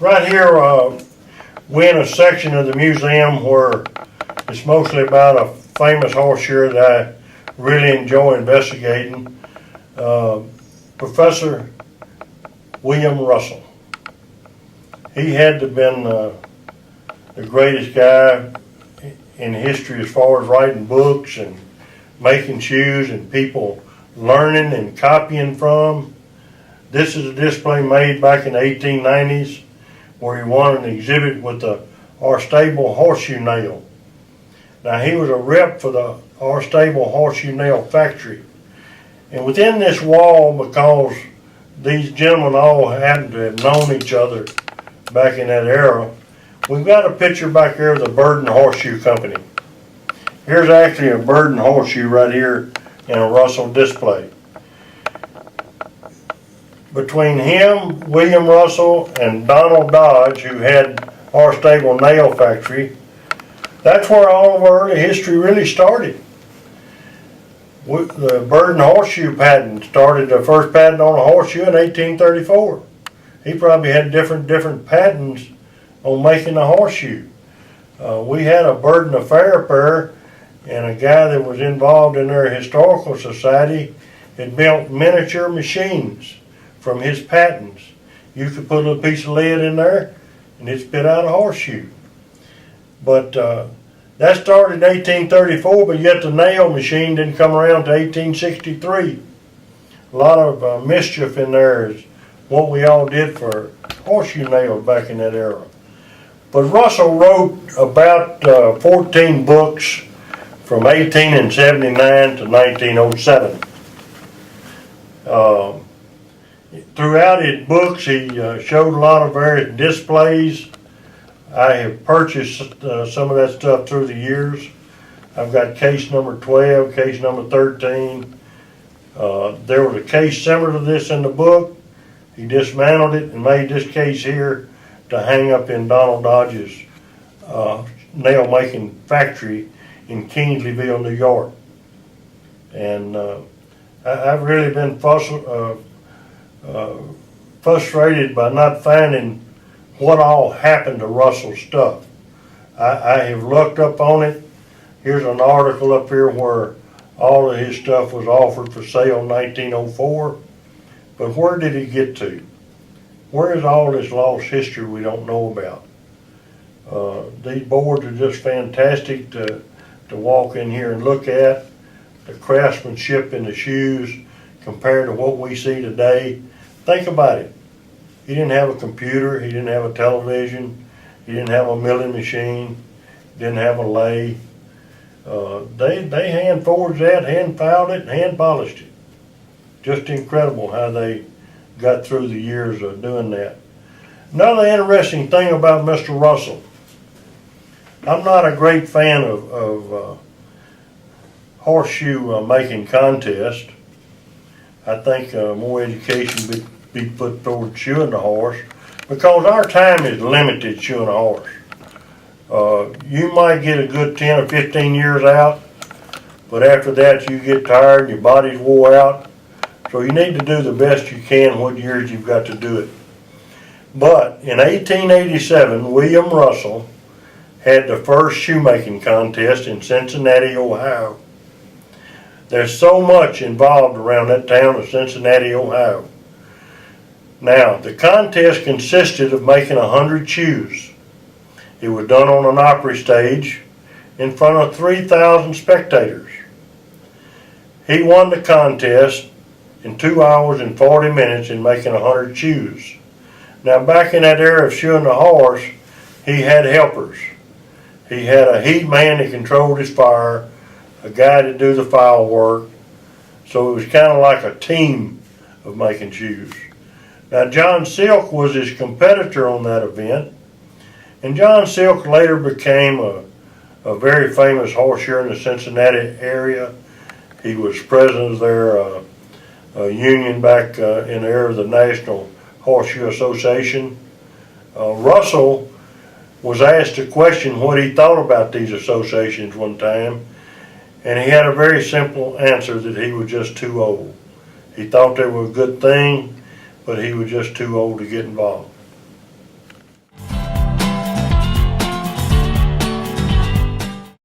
Right here, we're in a section of the museum where it's mostly about a famous horseshoer that I really enjoy investigating. Professor William Russell. He had to have been the greatest guy in history as far as writing books and making shoes and people learning and copying from. This is a display made back in the 1890s where he won an exhibit with the Stable horseshoe nail. Now he was a rep for the Stable horseshoe nail factory. And within this wall, because these gentlemen all happened to have known each other back in that era, we've got a picture back here of the Burden Horseshoe Company. Here's actually a Burden horseshoe right here in a Russell display. Between him, William Russell, and Donald Dodge, who had our Stable nail factory, that's where all of our early history really started. The Burden horseshoe patent started, the first patent on a horseshoe in 1834. He probably had different patents on making a horseshoe. We had a Burden affair, and a guy that was involved in their historical society had built miniature machines from his patents. You could put a little piece of lead in there and it spit out a horseshoe. But that started in 1834, but yet the nail machine didn't come around to 1863. A lot of mischief in there is what we all did for horseshoe nails back in that era. But Russell wrote about 14 books from 1879 to 1907. Throughout his books, he showed a lot of various displays. I have purchased some of that stuff through the years. I've got case number 12, case number 13. There was a case similar to this in the book. He dismantled it and made this case here to hang up in Donald Dodge's nail making factory in Kingsleyville, New York. And I've really been frustrated by not finding what all happened to Russell's stuff. I have looked up on it. Here's an article up here where all of his stuff was offered for sale in 1904. But where did he get to? Where is all this lost history we don't know about? These boards are just fantastic to walk in here and look at. The craftsmanship in the shoes compared to what we see today. Think about it. He didn't have a computer, he didn't have a television, he didn't have a milling machine, didn't have a lathe. They hand forged that, hand filed it, and hand polished it. Just incredible how they got through the years of doing that. Another interesting thing about Mr. Russell, I'm not a great fan of horseshoe making contest. I think more education would be put toward shoeing the horse because our time is limited shoeing a horse. You might get a good 10 or 15 years out, but after that you get tired and your body's wore out. So you need to do the best you can what years you've got to do it. But in 1887, William Russell had the first shoemaking contest in Cincinnati, Ohio. There's so much involved around that town of Cincinnati, Ohio. Now, the contest consisted of making 100 shoes. It was done on an opera stage in front of 3,000 spectators. He won the contest in 2 hours and 40 minutes in making 100 shoes. Now, back in that era of shoeing the horse, he had helpers. He had a heat man that controlled his fire, a guy to do the file work. So it was kind of like a team of making shoes. Now John Silk was his competitor on that event, and John Silk later became a very famous horseshoer in the Cincinnati area. He was president of their union back in the era of the National Horseshoe Association. Russell was asked a question what he thought about these associations one time, and he had a very simple answer that he was just too old. He thought they were a good thing, but he was just too old to get involved.